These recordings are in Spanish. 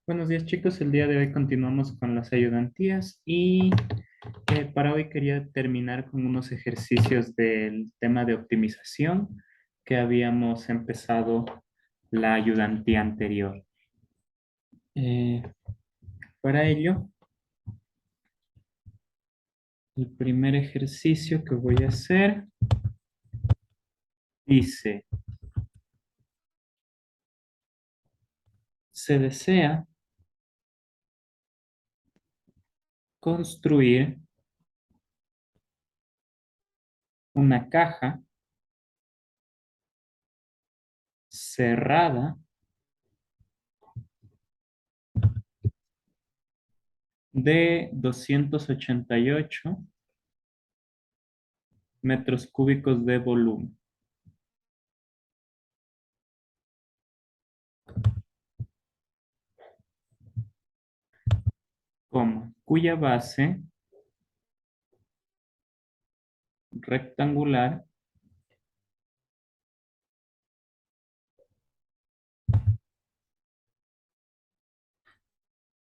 Buenos días chicos, el día de hoy continuamos con las ayudantías y para hoy quería terminar con unos ejercicios del tema de optimización que habíamos empezado la ayudantía anterior. Eh, para ello, el primer ejercicio que voy a hacer dice, se desea construir una caja cerrada de 288 metros cúbicos de volumen, cuya base rectangular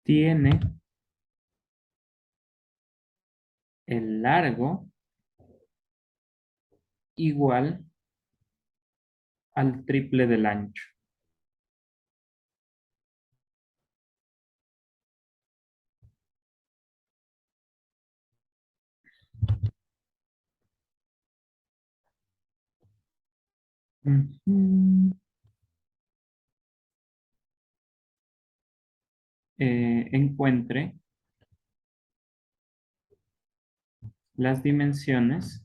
tiene el largo igual al triple del ancho. Ujú. Encuentre las dimensiones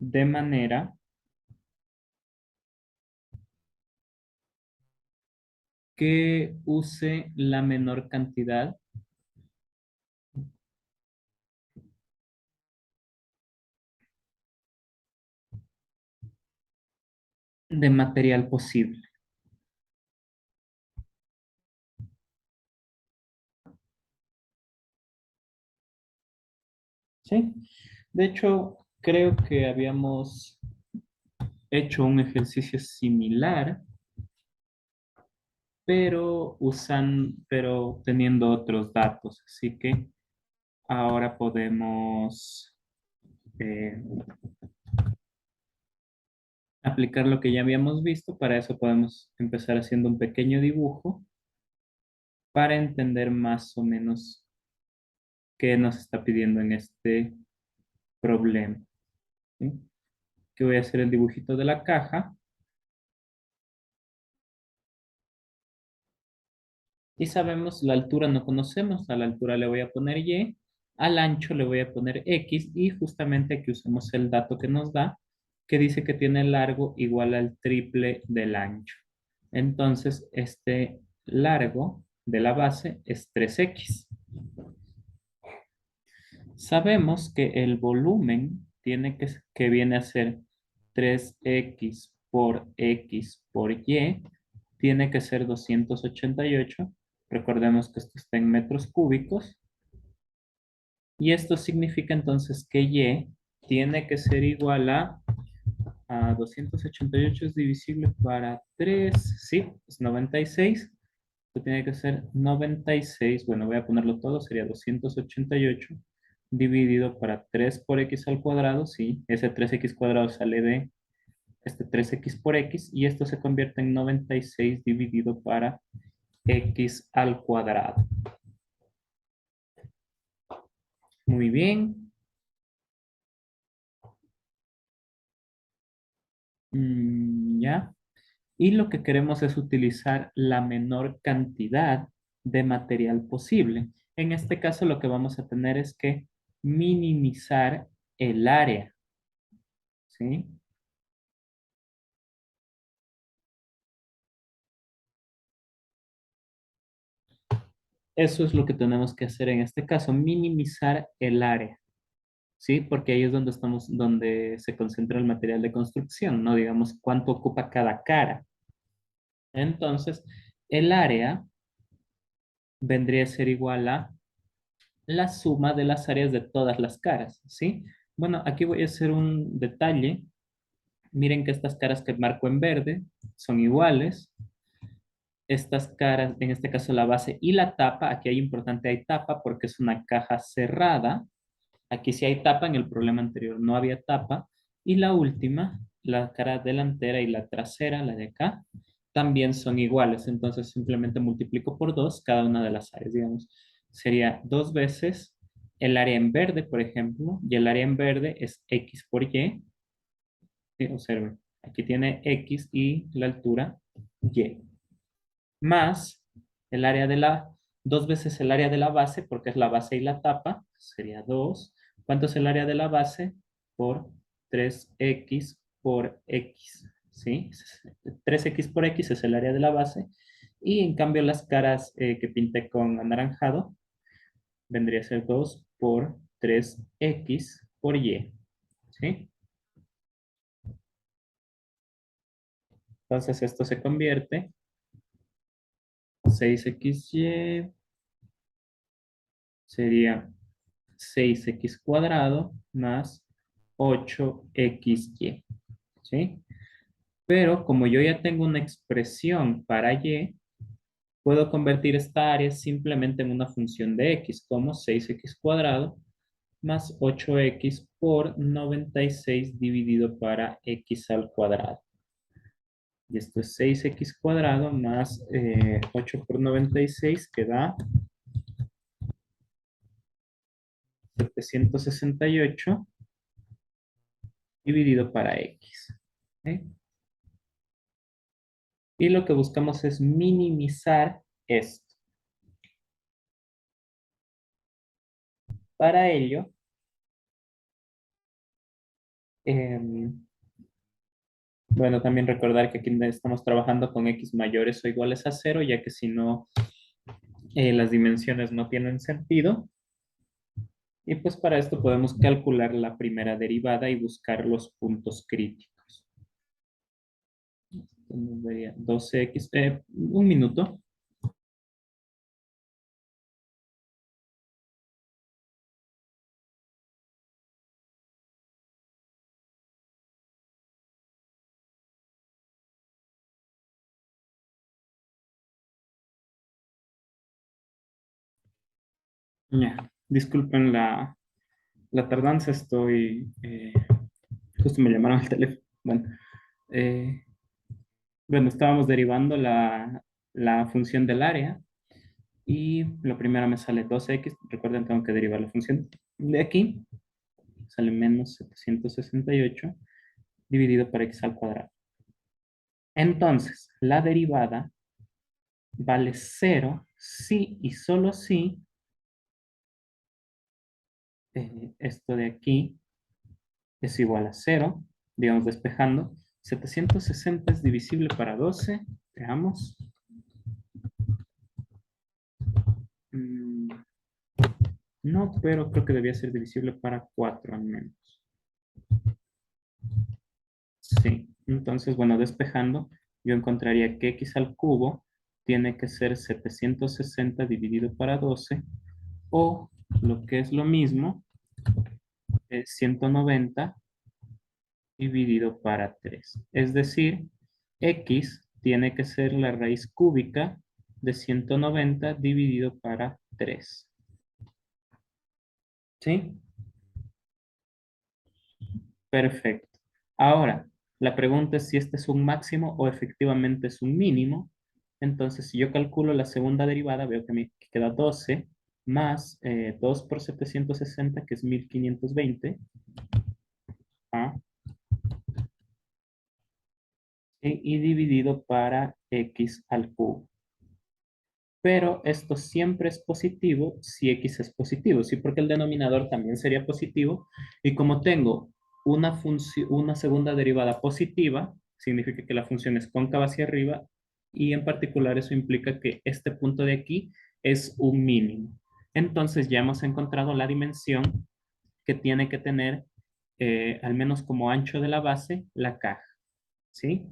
de manera que use la menor cantidad de material posible. ¿Sí? De hecho, creo que habíamos hecho un ejercicio similar, pero teniendo otros datos. Así que ahora podemos eh, aplicar lo que ya habíamos visto. Para eso podemos empezar haciendo un pequeño dibujo para entender más o menos qué nos está pidiendo en este problema. ¿Sí? Que voy a hacer el dibujito de la caja y sabemos la altura no conocemos, a la altura le voy a poner y, al ancho le voy a poner x y justamente aquí usamos el dato que nos da que dice que tiene largo igual al triple del ancho. Entonces, este largo de la base es 3x. Sabemos que el volumen que viene a ser 3x por x por y, tiene que ser 288. Recordemos que esto está en metros cúbicos. Y esto significa entonces que y tiene que ser igual a 288 es divisible para 3, sí, es 96. Esto tiene que ser 96. Bueno, voy a ponerlo todo, sería 288 dividido para 3 por x al cuadrado, sí, ese 3x cuadrado sale de este 3x por x y esto se convierte en 96 dividido para x al cuadrado. Muy bien. Ya. Y lo que queremos es utilizar la menor cantidad de material posible. En este caso lo que vamos a tener es que minimizar el área, ¿sí? Eso es lo que tenemos que hacer en este caso, minimizar el área, ¿sí? Porque ahí es donde donde se concentra el material de construcción, ¿no? Digamos, cuánto ocupa cada cara. Entonces, el área vendría a ser igual a la suma de las áreas de todas las caras, ¿sí? Bueno, aquí voy a hacer un detalle Miren que estas caras que marco en verde son iguales. Estas caras, en este caso la base y la tapa, aquí hay importante, hay tapa porque es una caja cerrada. Aquí sí hay tapa, en el problema anterior no había tapa. Y la última, la cara delantera y la trasera, la de acá, también son iguales. Entonces simplemente multiplico por 2 cada una de las áreas. Digamos, sería 2 veces el área en verde, por ejemplo, y el área en verde es x por y. Observen, aquí tiene x y la altura y. Más el área de la, 2 veces el área de la base, porque es la base y la tapa, sería 2. ¿Cuánto es el área de la base? Por 3x por x, ¿sí? 3x por x es el área de la base. Y en cambio las caras que pinté con anaranjado, vendría a ser 2 por 3x por y, ¿sí? Entonces esto se convierte 6xy sería 6x cuadrado más 8xy, ¿sí? Pero como yo ya tengo una expresión para y, puedo convertir esta área simplemente en una función de x, como 6x cuadrado más 8x por 96 dividido para x al cuadrado. Y esto es 6x cuadrado más 8 por 96, que da 768 dividido para x. ¿Ok? Y lo que buscamos es minimizar esto. Para ello, bueno, también recordar que aquí estamos trabajando con x mayores o iguales a cero, ya que si no, las dimensiones no tienen sentido. Y pues para esto podemos calcular la primera derivada y buscar los puntos críticos. Entonces vería 12x, un minuto. Ya, disculpen la tardanza, estoy, justo me llamaron al teléfono. Bueno, eh, bueno, estábamos derivando la función del área y lo primero me sale 2x. Recuerden, tengo que derivar la función de aquí. Sale menos 768 dividido por x al cuadrado. Entonces, la derivada vale cero si y solo si esto de aquí es igual a cero. Digamos, despejando. 760 es divisible para 12. Veamos. Mm, no, pero creo que debía ser divisible para 4 al menos. Sí, entonces, bueno, despejando, yo encontraría que x al cubo tiene que ser 760 dividido para 12, o lo que es lo mismo, es 190 dividido para 3. Es decir, x tiene que ser la raíz cúbica de 190 dividido para 3. ¿Sí? Perfecto. Ahora, la pregunta es si este es un máximo o efectivamente es un mínimo. Entonces, si yo calculo la segunda derivada, veo que me queda 12 más 2 por 760, que es 1520, ¿ah? Y dividido para x al cubo. Pero esto siempre es positivo si x es positivo, ¿sí? Porque el denominador también sería positivo. Y como tengo una segunda derivada positiva, significa que la función es cóncava hacia arriba, y en particular eso implica que este punto de aquí es un mínimo. Entonces ya hemos encontrado la dimensión que tiene que tener, al menos como ancho de la base, la caja, ¿sí?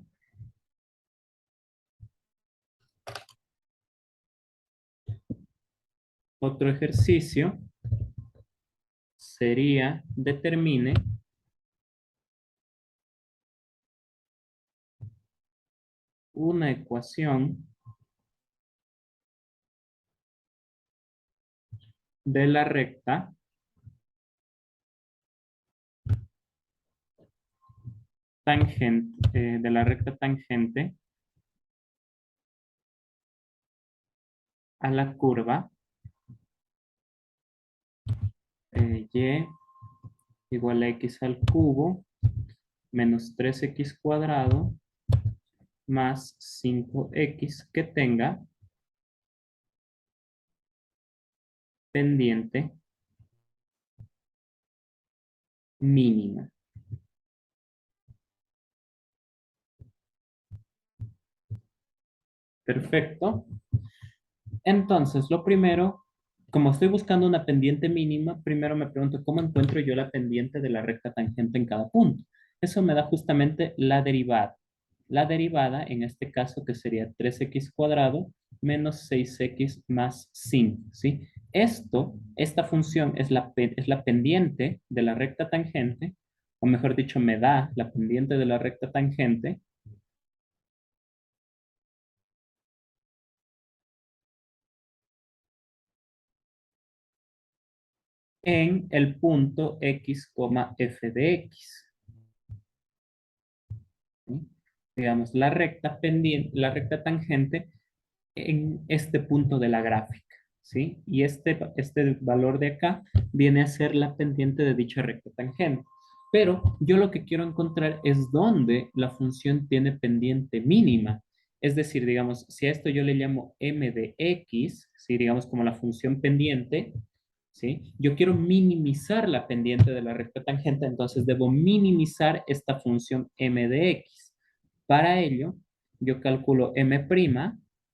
Otro ejercicio sería determine una ecuación de la recta tangente, a la curva y igual a x al cubo menos 3x cuadrado más 5x que tenga pendiente mínima. Perfecto. Entonces, lo primero, como estoy buscando una pendiente mínima, primero me pregunto cómo encuentro yo la pendiente de la recta tangente en cada punto. Eso me da justamente la derivada. La derivada, en este caso, que sería 3x cuadrado menos 6x más 5, ¿sí? Esta función es la pendiente de la recta tangente, o mejor dicho, me da la pendiente de la recta tangente en el punto x, f de x. ¿Sí? Digamos, la recta tangente en este punto de la gráfica, ¿sí? Y este valor de acá viene a ser la pendiente de dicha recta tangente. Pero yo lo que quiero encontrar es dónde la función tiene pendiente mínima. Es decir, digamos, si a esto yo le llamo m de x, ¿sí? Digamos como la función pendiente, ¿sí? Yo quiero minimizar la pendiente de la recta tangente, entonces debo minimizar esta función m de x. Para ello, yo calculo m',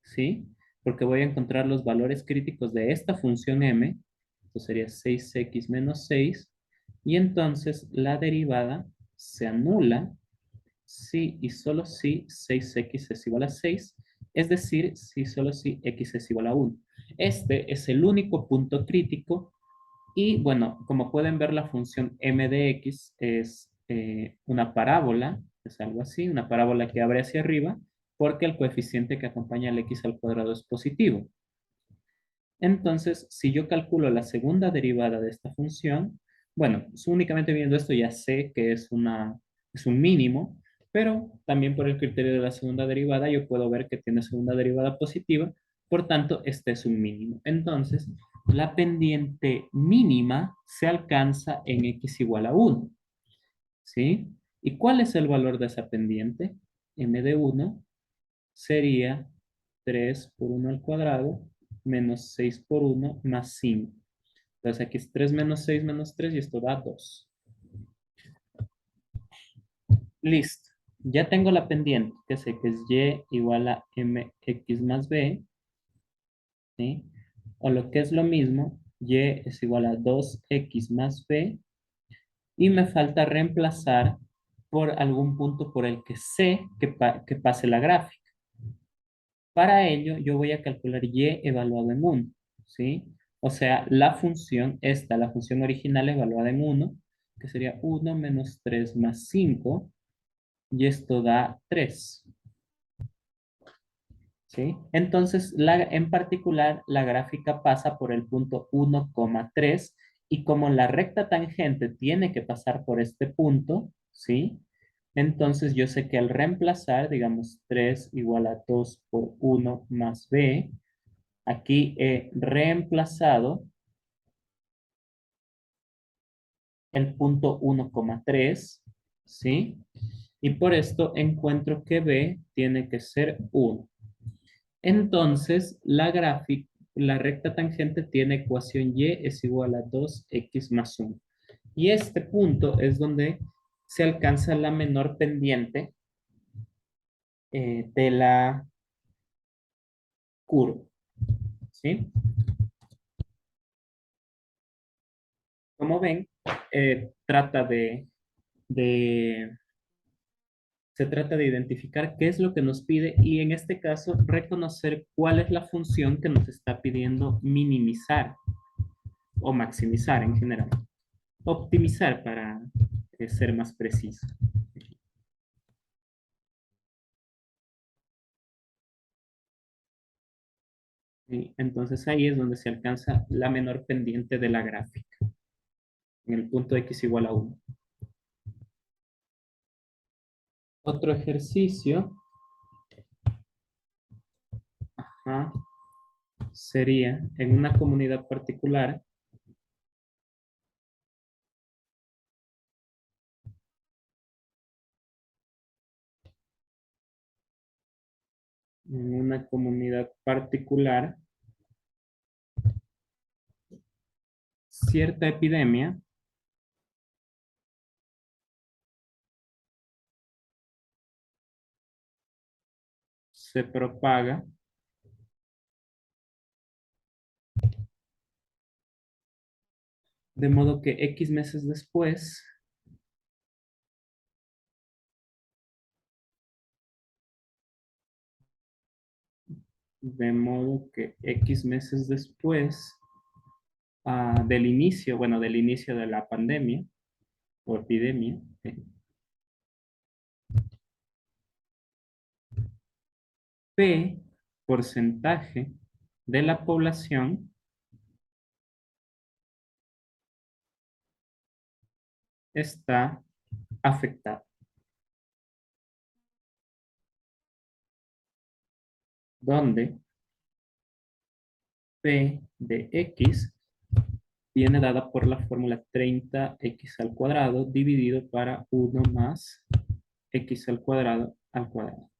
¿sí? Porque voy a encontrar los valores críticos de esta función m, esto sería 6x menos 6, y entonces la derivada se anula si y solo si 6x es igual a 6, es decir, si solo si x es igual a 1. Este es el único punto crítico y bueno, como pueden ver, la función m de x es una parábola, es algo así, una parábola que abre hacia arriba, porque el coeficiente que acompaña al x al cuadrado es positivo. Entonces, si yo calculo la segunda derivada de esta función, bueno, únicamente viendo esto ya sé que es un mínimo, pero también por el criterio de la segunda derivada yo puedo ver que tiene segunda derivada positiva, por tanto, este es un mínimo. Entonces, la pendiente mínima se alcanza en x igual a 1, ¿sí? ¿Y cuál es el valor de esa pendiente? M de 1 sería 3 por 1 al cuadrado menos 6 por 1 más 5. Entonces aquí es 3 menos 3 y esto da 2. Listo. Ya tengo la pendiente, que sé que es y igual a mx más b, ¿sí? O lo que es lo mismo, y es igual a 2x más b, y me falta reemplazar por algún punto por el que sé que pase la gráfica. Para ello, yo voy a calcular y evaluado en 1, ¿sí? O sea, la función original evaluada en 1, que sería 1 menos 3 más 5, y esto da 3, ¿sí? Entonces, en particular, la gráfica pasa por el punto 1,3, y como la recta tangente tiene que pasar por este punto, ¿sí? Entonces, yo sé que al reemplazar, digamos, 3 igual a 2 por 1 más b, aquí he reemplazado el punto 1,3, ¿sí? Y por esto encuentro que B tiene que ser 1. Entonces, la recta tangente tiene ecuación Y es igual a 2x más 1. Y este punto es donde se alcanza la menor pendiente de la curva, ¿sí? Como ven, trata de se trata de identificar qué es lo que nos pide y en este caso reconocer cuál es la función que nos está pidiendo minimizar o maximizar en general. Optimizar para ser más preciso. ¿sí? Entonces ahí es donde se alcanza la menor pendiente de la gráfica, en el punto x igual a 1. Otro ejercicio, ajá, sería en una comunidad particular, en una comunidad particular, cierta epidemia se propaga de modo que X meses después, de modo que X meses después del inicio, bueno, del inicio de la pandemia o epidemia, P porcentaje de la población está afectada, donde P de X viene dada por la fórmula 30x al cuadrado dividido para 1 más x al cuadrado al cuadrado.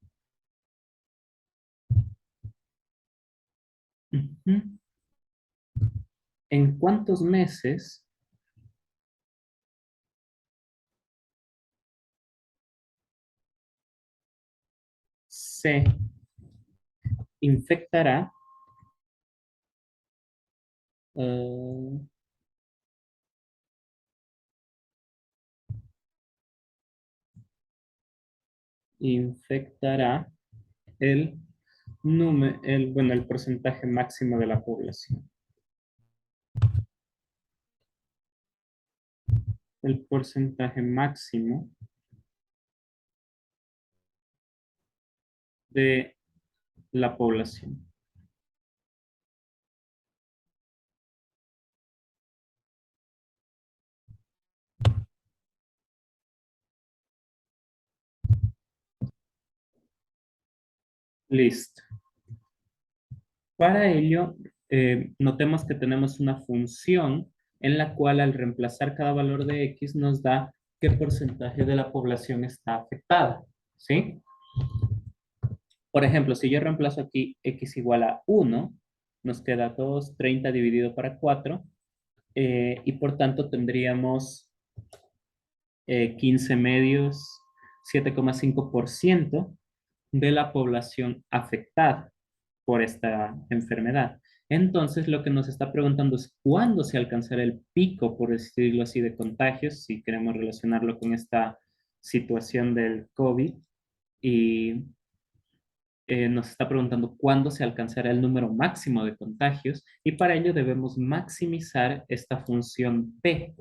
Ujú. ¿En cuántos meses se infectará eh, infectará el número, bueno, el porcentaje máximo de la población? El porcentaje máximo de la población. Listo. Para ello, notemos que tenemos una función en la cual al reemplazar cada valor de x nos da qué porcentaje de la población está afectada, ¿sí? Por ejemplo, si yo reemplazo aquí x igual a 1, nos queda 2, 30 dividido para 4, y por tanto tendríamos 15 medios, 7,5% de la población afectada por esta enfermedad. Entonces, lo que nos está preguntando es cuándo se alcanzará el pico, por decirlo así, de contagios, si queremos relacionarlo con esta situación del COVID, y nos está preguntando cuándo se alcanzará el número máximo de contagios, y para ello debemos maximizar esta función P,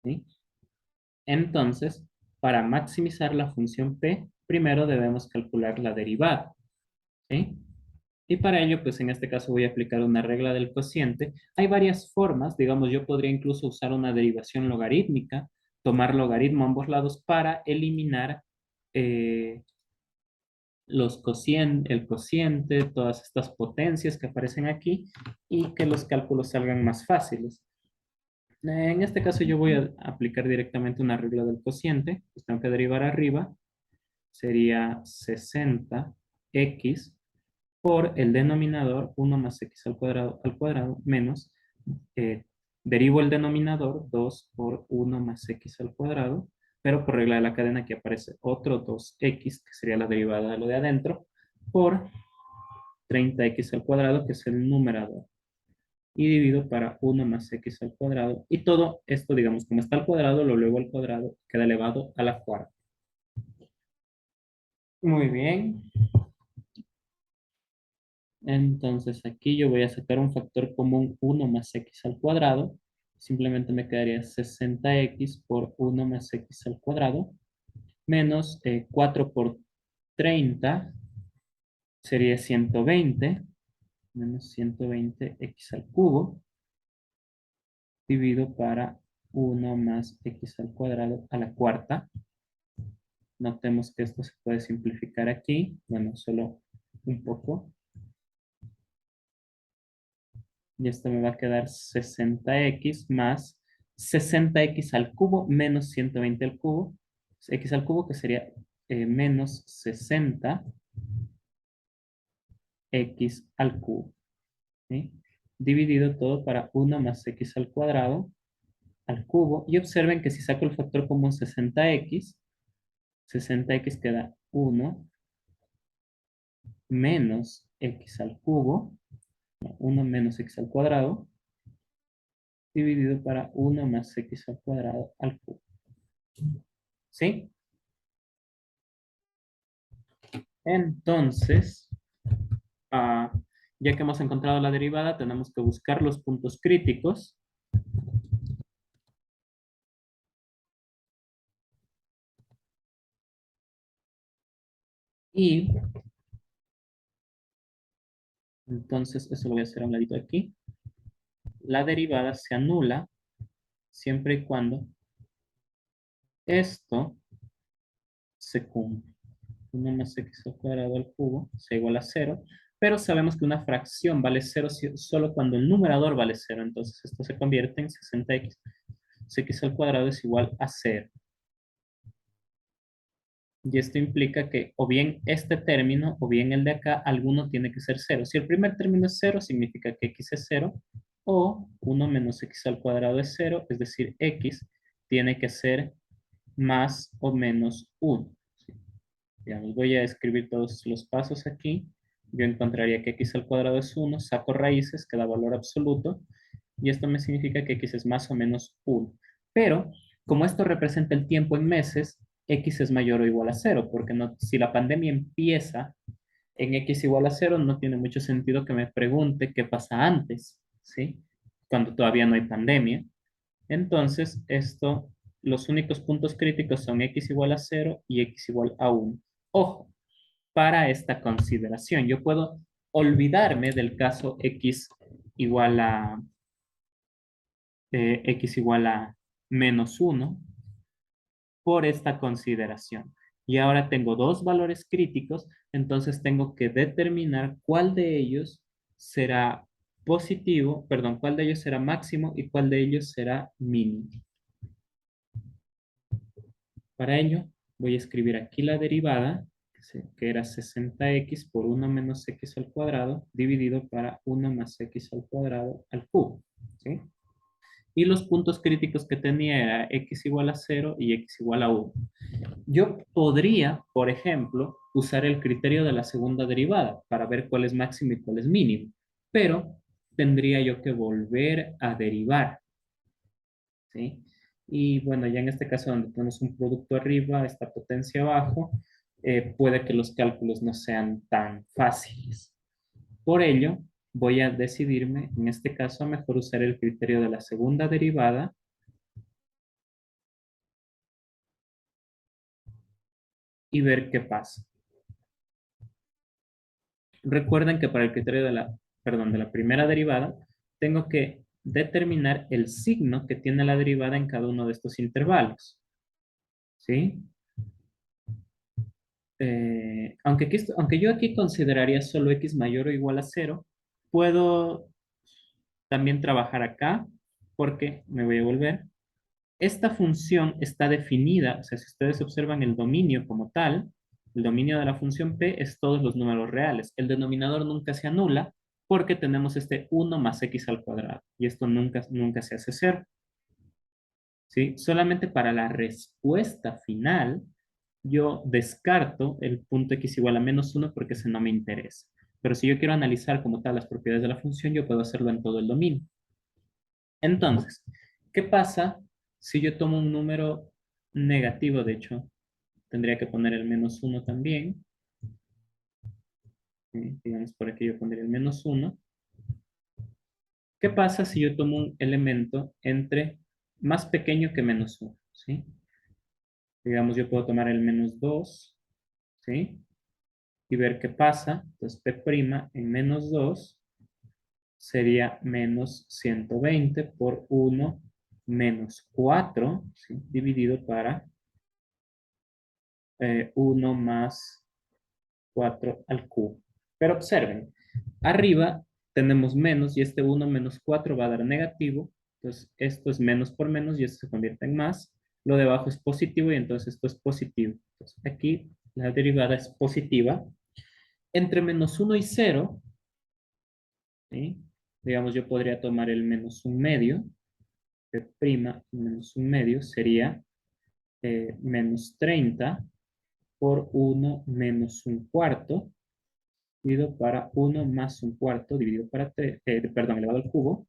¿sí? Entonces, para maximizar la función P, primero debemos calcular la derivada, ¿sí? Y para ello, pues en este caso voy a aplicar una regla del cociente. Hay varias formas, digamos, yo podría incluso usar una derivación logarítmica, tomar logaritmo a ambos lados para eliminar eh, el cociente, todas estas potencias que aparecen aquí y que los cálculos salgan más fáciles. En este caso yo voy a aplicar directamente una regla del cociente, pues tengo que derivar arriba, sería 60x por el denominador 1 más x al cuadrado menos, eh, derivo el denominador 2 por 1 más x al cuadrado, pero por regla de la cadena aquí aparece otro 2x, que sería la derivada de lo de adentro, por 30x al cuadrado, que es el numerador, y divido para 1 más x al cuadrado, y todo esto, digamos, como está al cuadrado, lo luego al cuadrado, queda elevado a la cuarta. Muy bien. Entonces aquí yo voy a sacar un factor común 1 más x al cuadrado. Simplemente me quedaría 60x por 1 más x al cuadrado. Menos 4 por 30 sería 120. menos 120x al cubo, dividido para 1 más x al cuadrado a la cuarta. Notemos que esto se puede simplificar aquí. Bueno, solo un poco. Y esto me va a quedar 60x más 60x al cubo menos 120 al cubo. X al cubo que sería menos 60x al cubo. ¿Sí? Dividido todo para 1 más x al cuadrado al cubo. Y observen que si saco el factor común 60x, 60x queda 1 menos x al cubo, 1 menos x al cuadrado, dividido para 1 más x al cuadrado al cubo. ¿Sí? Entonces, ah, ya que hemos encontrado la derivada, tenemos que buscar los puntos críticos. Y entonces, eso lo voy a hacer a un ladito aquí. La derivada se anula siempre y cuando esto se cumpla. 1 más x al cuadrado al cubo sea igual a 0, pero sabemos que una fracción vale 0 solo cuando el numerador vale 0, entonces esto se convierte en 60x. X al cuadrado es igual a 0. Y esto implica que o bien este término o bien el de acá, alguno tiene que ser 0. Si el primer término es 0, significa que x es 0, o 1 menos x al cuadrado es 0, es decir, x tiene que ser más o menos 1. Digamos, voy a escribir todos los pasos aquí. Yo encontraría que x al cuadrado es 1, saco raíces, que da valor absoluto, y esto me significa que x es más o menos 1. Pero, como esto representa el tiempo en meses, x es mayor o igual a 0, porque no, si la pandemia empieza en x igual a 0, no tiene mucho sentido que me pregunte qué pasa antes, ¿sí? Cuando todavía no hay pandemia. Entonces, los únicos puntos críticos son x igual a 0 y x igual a 1. Ojo, para esta consideración, yo puedo olvidarme del caso x igual a menos 1 por esta consideración. Y ahora tengo dos valores críticos, entonces tengo que determinar cuál de ellos será positivo, perdón, cuál de ellos será máximo y cuál de ellos será mínimo. Para ello, voy a escribir aquí la derivada, que era 60x por 1 menos x al cuadrado, dividido para 1 más x al cuadrado al cubo. ¿Sí? Y los puntos críticos que tenía era x igual a 0 y x igual a 1. Yo podría, por ejemplo, usar el criterio de la segunda derivada para ver cuál es máximo y cuál es mínimo, pero tendría yo que volver a derivar, ¿sí? Y bueno, ya en este caso donde tenemos un producto arriba, esta potencia abajo, puede que los cálculos no sean tan fáciles. Por ello, voy a decidirme, en este caso, a mejor usar el criterio de la segunda derivada y ver qué pasa. Recuerden que para el criterio de la primera derivada, tengo que determinar el signo que tiene la derivada en cada uno de estos intervalos. ¿Sí? Aunque yo aquí consideraría solo x mayor o igual a 0, puedo también trabajar acá porque me voy a volver. Esta función está definida, o sea, si ustedes observan el dominio como tal, el dominio de la función p es todos los números reales. El denominador nunca se anula porque tenemos este 1 más x al cuadrado y esto nunca se hace 0. ¿Sí? Solamente para la respuesta final yo descarto el punto x igual a menos 1 porque ese no me interesa. Pero si yo quiero analizar como tal las propiedades de la función, yo puedo hacerlo en todo el dominio. Entonces, ¿qué pasa si yo tomo un número negativo? De hecho, tendría que poner el menos 1 también. Digamos, por aquí yo pondría el menos 1. ¿Qué pasa si yo tomo un elemento entre más pequeño que menos 1? ¿Sí? Digamos, yo puedo tomar el menos 2, ¿sí? Y ver qué pasa. Entonces, P' en menos 2 sería menos 120 por 1 menos 4, ¿sí? Dividido para 1 más 4 al cubo. Pero observen, arriba tenemos menos y este 1 menos 4 va a dar negativo. Entonces esto es menos por menos y esto se convierte en más. Lo de abajo es positivo y entonces esto es positivo. Entonces aquí la derivada es positiva. Entre menos 1 y 0, ¿sí? Digamos, yo podría tomar el menos un medio, de prima menos un medio sería menos 30 por 1 menos un cuarto, dividido para 1 más un cuarto, dividido para 3, perdón, elevado al cubo.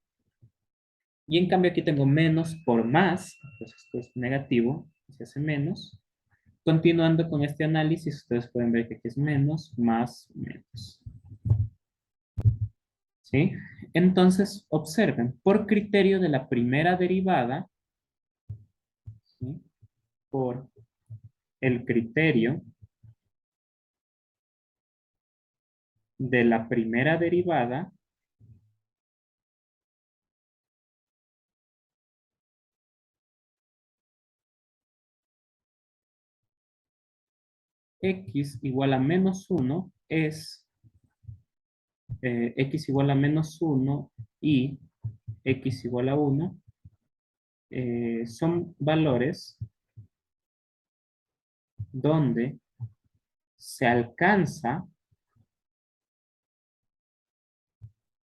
Y en cambio aquí tengo menos por más, entonces esto es negativo, se hace menos. Continuando con este análisis, ustedes pueden ver que aquí es menos, más, menos. ¿Sí? Entonces, observen, por criterio de la primera derivada, ¿sí? Por el criterio de la primera derivada, x igual a menos 1 es x igual a menos 1 y x igual a 1 son valores donde se alcanza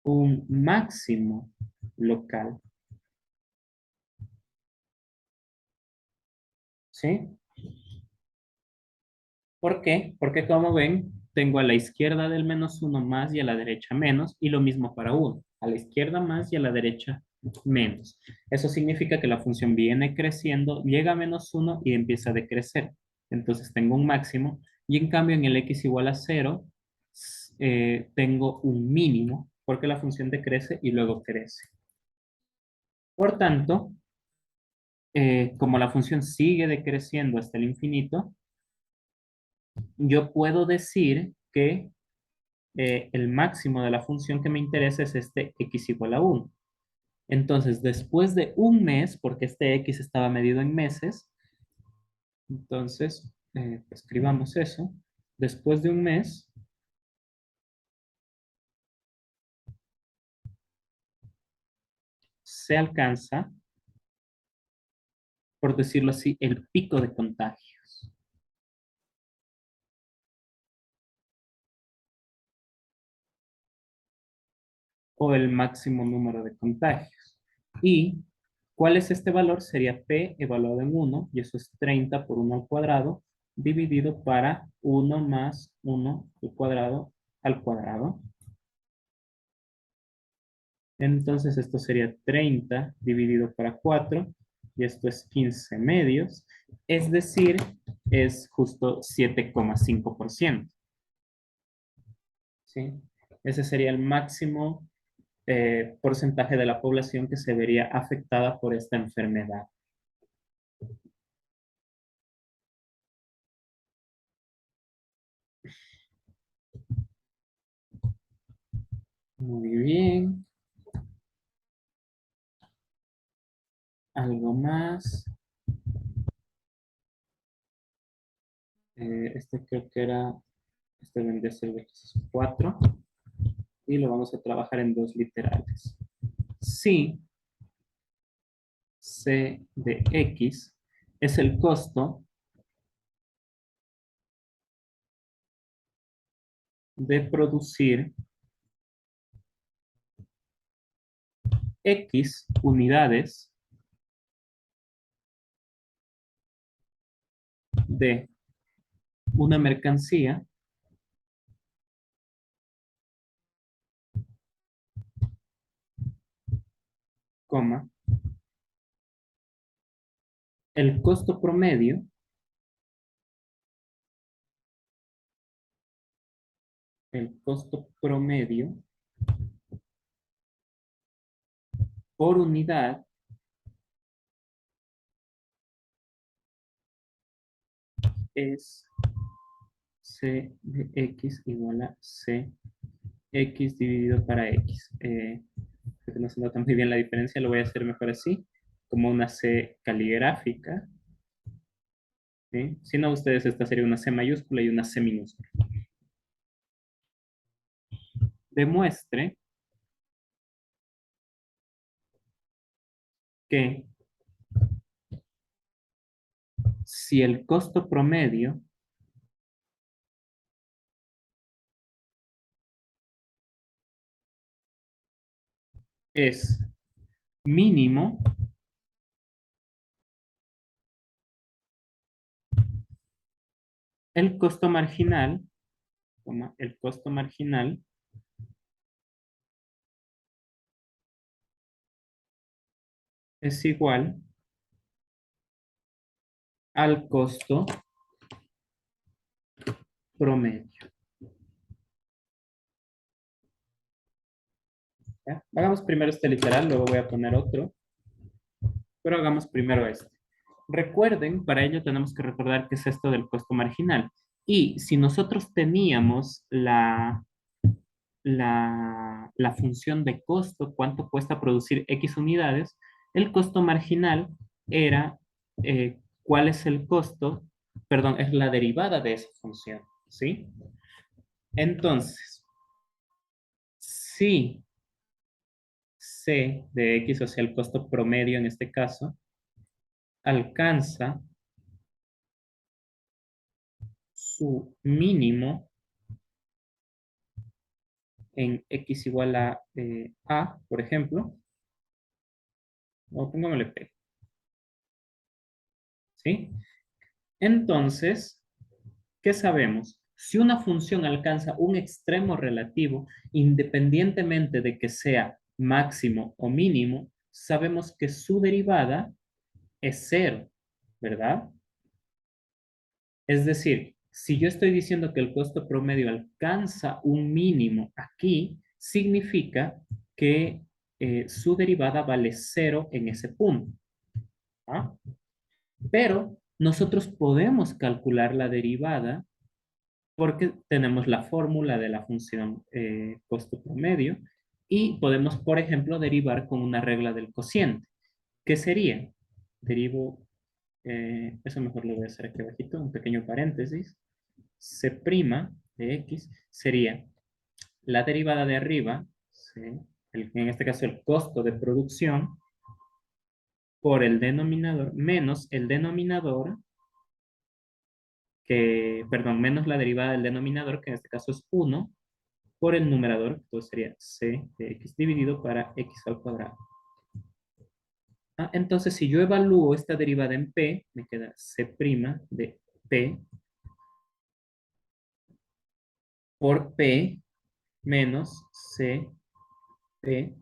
un máximo local. ¿Sí? ¿Por qué? Porque como ven, tengo a la izquierda del menos 1 más y a la derecha menos, y lo mismo para 1. A la izquierda más y a la derecha menos. Eso significa que la función viene creciendo, llega a menos 1 y empieza a decrecer. Entonces tengo un máximo, y en cambio en el x igual a 0, tengo un mínimo, porque la función decrece y luego crece. Por tanto, como la función sigue decreciendo hasta el infinito, yo puedo decir que el máximo de la función que me interesa es este x igual a 1. Entonces, después de un mes, porque este x estaba medido en meses, entonces, escribamos eso. Después de un mes, se alcanza, por decirlo así, el pico de contagios. O el máximo número de contagios. ¿Y cuál es este valor? Sería P evaluado en 1, y eso es 30 por 1 al cuadrado, dividido para 1 más 1 al cuadrado. Entonces esto sería 30 dividido para 4, y esto es 15 medios, es decir, es justo 7,5%. ¿Sí? Ese sería el máximo porcentaje de la población que se vería afectada por esta enfermedad. Muy bien. Algo más. Este creo que era, este vendría a ser el ejercicio 4. Y lo vamos a trabajar en dos literales. Si C de X es el costo de producir X unidades de una mercancía, coma, el costo promedio por unidad es C de X igual a C X dividido para X. Que no se nota muy bien la diferencia, lo voy a hacer mejor así, como una C caligráfica. ¿Sí? Si no, ustedes esta sería una C mayúscula y una C minúscula. Demuestre que si el costo promedio es mínimo, el costo marginal, el costo marginal es igual al costo promedio. ¿Ya? Hagamos primero este literal, luego voy a poner otro, pero hagamos primero este. Recuerden, para ello tenemos que recordar qué es esto del costo marginal. Y si nosotros teníamos la función de costo, cuánto cuesta producir X unidades, el costo marginal era cuál es el costo, perdón, es la derivada de esa función, ¿sí? Entonces, si C de X, o sea, el costo promedio en este caso, alcanza su mínimo en X igual a, por ejemplo, o pongámosle P, ¿sí? Entonces, ¿qué sabemos? Si una función alcanza un extremo relativo, independientemente de que sea máximo o mínimo, sabemos que su derivada es cero, ¿verdad? Es decir, si yo estoy diciendo que el costo promedio alcanza un mínimo aquí, significa que su derivada vale cero en ese punto. ¿Ah? Pero nosotros podemos calcular la derivada porque tenemos la fórmula de la función costo promedio y podemos, por ejemplo, derivar con una regla del cociente. ¿Qué sería? Derivo, eso mejor lo voy a hacer aquí abajito, un pequeño paréntesis. C' de X sería la derivada de arriba, ¿sí? En este caso el costo de producción, por el denominador, menos el denominador perdón, menos la derivada del denominador, que en este caso es 1, por el numerador, entonces sería C de X dividido para X al cuadrado. Entonces, si yo evalúo esta derivada en P, me queda C' de P por P menos C P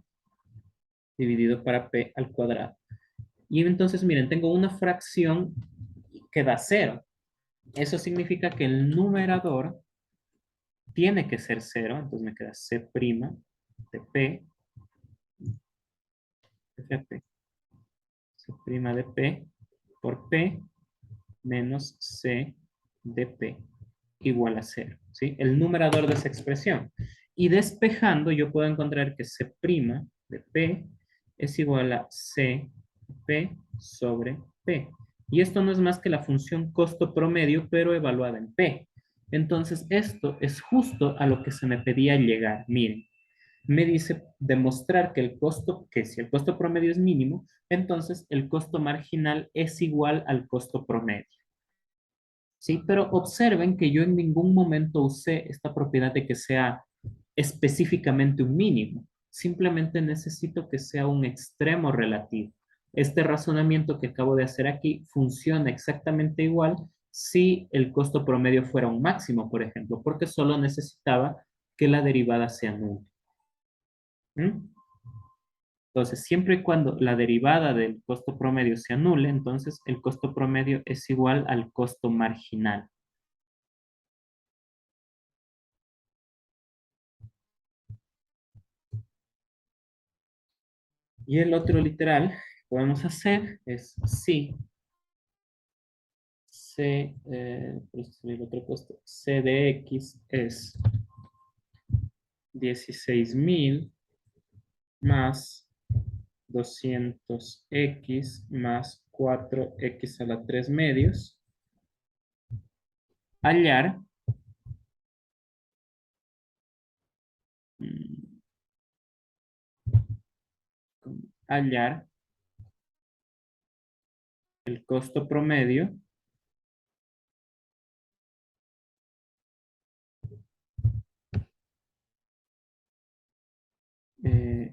dividido para P al cuadrado. Y entonces, miren, tengo una fracción que da 0. Eso significa que el numerador tiene que ser 0, entonces me queda C' de P, fíjate, C' de P por P menos C de P igual a 0, ¿sí? El numerador de esa expresión. Y despejando, yo puedo encontrar que C' de P es igual a C P sobre P. Y esto no es más que la función costo promedio, pero evaluada en P. Entonces, esto es justo a lo que se me pedía llegar. Miren, me dice demostrar que si el costo promedio es mínimo, entonces el costo marginal es igual al costo promedio. ¿Sí? Pero observen que yo en ningún momento usé esta propiedad de que sea específicamente un mínimo. Simplemente necesito que sea un extremo relativo. Este razonamiento que acabo de hacer aquí funciona exactamente igual si el costo promedio fuera un máximo, por ejemplo, porque solo necesitaba que la derivada sea nula. ¿Mm? Entonces, siempre y cuando la derivada del costo promedio sea nula, entonces el costo promedio es igual al costo marginal. Y el otro literal que podemos hacer es si por eso sería el otro costo, C de X es 16.000 más 200x más 4x a la 3 medios. Hallar. mm, Hallar el costo promedio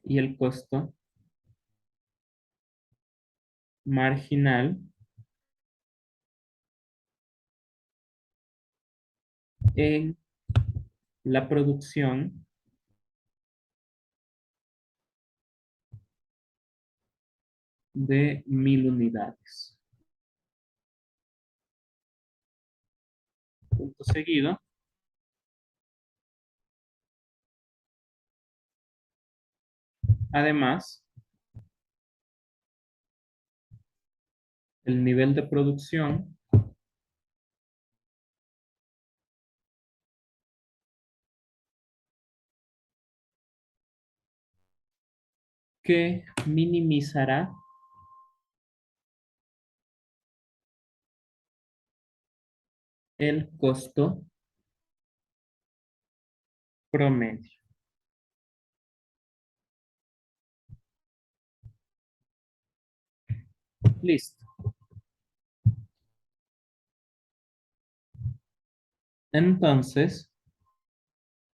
y el costo marginal en la producción de 1.000 unidades. Punto seguido. Además, el nivel de producción que minimizará el costo promedio. Listo. Entonces,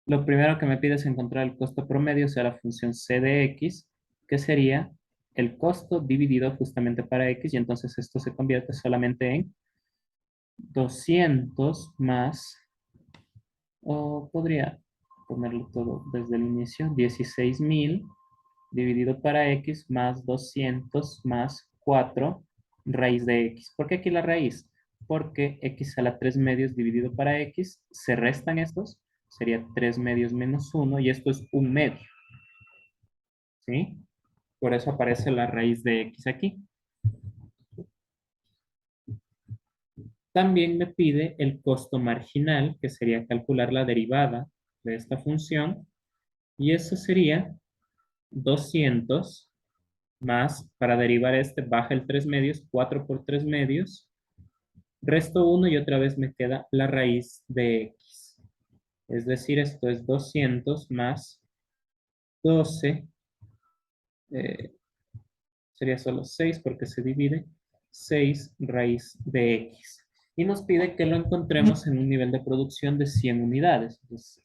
lo primero que me pide es encontrar el costo promedio, o sea, la función c de x, que sería el costo dividido justamente para x, y entonces esto se convierte solamente en 200 más, o podría ponerlo todo desde el inicio, 16.000 dividido para x más 200 más 4 raíz de x. ¿Por qué aquí la raíz? Porque x a la 3 medios dividido para x, se restan estos, sería 3 medios menos 1 y esto es 1 medio, ¿sí? Por eso aparece la raíz de x aquí. También me pide el costo marginal, que sería calcular la derivada de esta función, y eso sería 200 más, para derivar este, baja el 3 medios, 4 por 3 medios, resto 1 y otra vez me queda la raíz de x. Es decir, esto es 200 más 12, eh, sería solo 6 porque se divide, 6 raíz de x. Y nos pide que lo encontremos en un nivel de producción de 100 unidades. Entonces,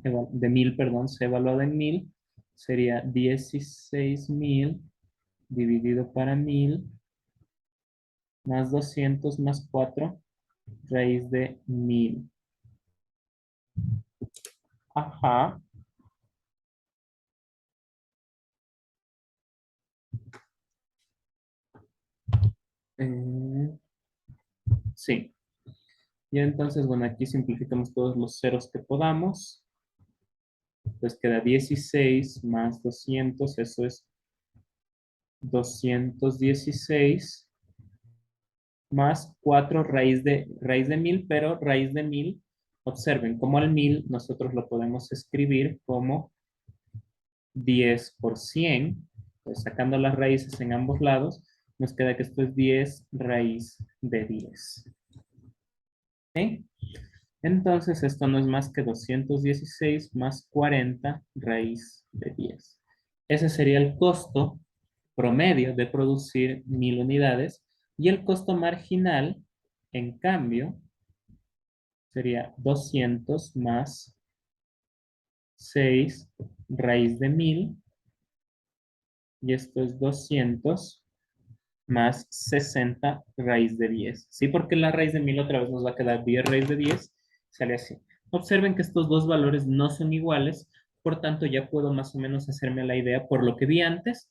de 1000, perdón, c evaluado en 1000 sería 16.000 dividido para 1000 más 200 más 4 raíz de 1000. Ajá. Eh, sí. Y entonces, bueno, aquí simplificamos todos los ceros que podamos. Pues queda 16 más 200, eso es 216 más 4 raíz de 1000, pero raíz de 1000, observen, como al 1000 nosotros lo podemos escribir como 10 por 100, pues sacando las raíces en ambos lados, nos queda que esto es 10 raíz de 10. ¿Ok? Entonces esto no es más que 216 más 40 raíz de 10. Ese sería el costo promedio de producir 1.000 unidades y el costo marginal, en cambio, sería 200 más 6 raíz de 1000 y esto es 200 más 60 raíz de 10. ¿Sí? Porque la raíz de 1000 otra vez nos va a quedar 10 raíz de 10, sale así. Observen que estos dos valores no son iguales, por tanto ya puedo más o menos hacerme la idea, por lo que vi antes,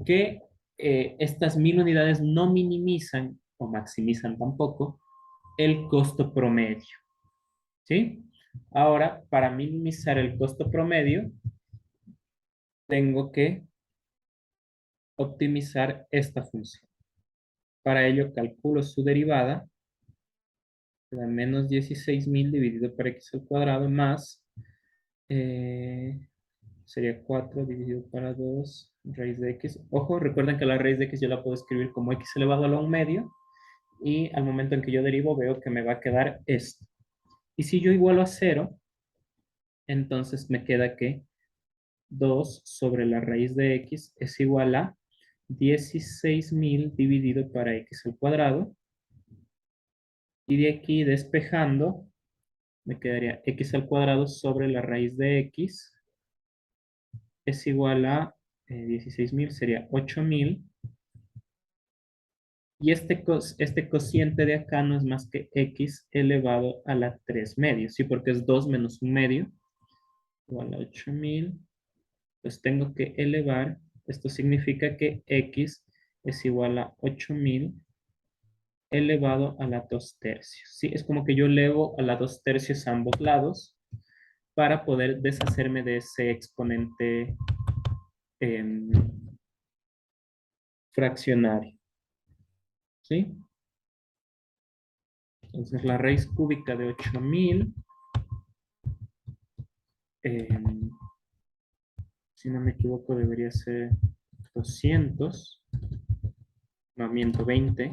que estas 1.000 unidades no minimizan o maximizan tampoco el costo promedio. ¿Sí? Ahora, para minimizar el costo promedio, tengo que optimizar esta función. Para ello calculo su derivada, menos 16.000 dividido por x al cuadrado más Sería 4 dividido para 2 raíz de x. Ojo, recuerden que la raíz de x yo la puedo escribir como x elevado a la 1 medio. Y al momento en que yo derivo veo que me va a quedar esto. Y si yo igualo a 0, entonces me queda que 2 sobre la raíz de x es igual a 16.000 dividido para x al cuadrado. Y de aquí despejando, me quedaría x al cuadrado sobre la raíz de x es igual a 16.000, sería 8.000. Y este cociente de acá no es más que x elevado a la 3 medios, ¿sí? Porque es 2 menos 1 medio, igual a 8.000. Pues tengo que elevar, esto significa que x es igual a 8.000 elevado a la 2 tercios, ¿sí? Es como que yo elevo a la 2 tercios a ambos lados para poder deshacerme de ese exponente em, fraccionario, ¿sí? Entonces la raíz cúbica de 8.000, em, si no me equivoco, debería ser 200, no, miento, 20,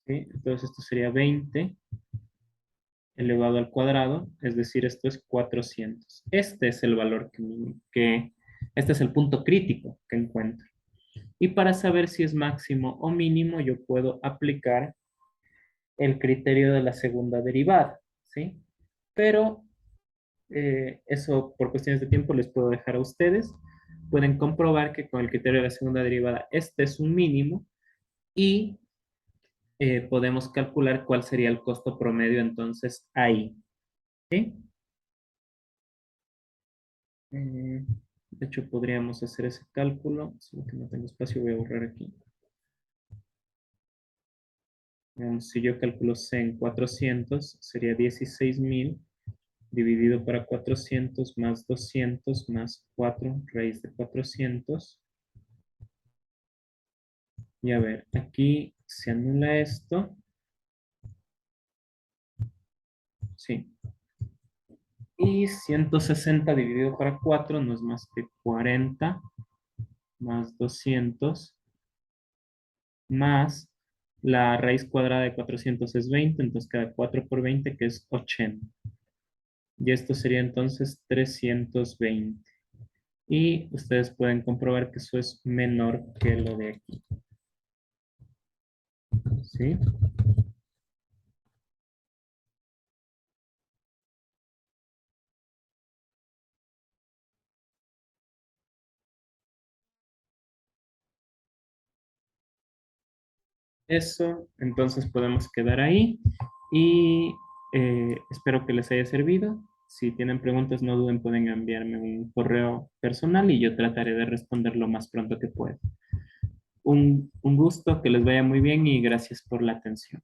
¿sí? Entonces esto sería 20 elevado al cuadrado, es decir, esto es 400. Este es el valor este es el punto crítico que encuentro. Y para saber si es máximo o mínimo, yo puedo aplicar el criterio de la segunda derivada, ¿sí? Pero eso por cuestiones de tiempo les puedo dejar a ustedes. Pueden comprobar que con el criterio de la segunda derivada este es un mínimo y podemos calcular cuál sería el costo promedio entonces ahí, ¿sí? De hecho, podríamos hacer ese cálculo, solo que no tengo espacio, voy a borrar aquí. Si yo calculo C en 400, sería 16.000 dividido para 400 más 200 más 4 raíz de 400. Y a ver, aquí se anula esto. Sí. Y 160 dividido para 4 no es más que 40 más 200 más la raíz cuadrada de 400 es 20, entonces queda 4 por 20 que es 80. Y esto sería entonces 320. Y ustedes pueden comprobar que eso es menor que lo de aquí. ¿Sí? Eso, entonces podemos quedar ahí. Y espero que les haya servido. Si tienen preguntas, no duden, pueden enviarme un correo personal y yo trataré de responder lo más pronto que pueda. Un gusto, que les vaya muy bien y gracias por la atención.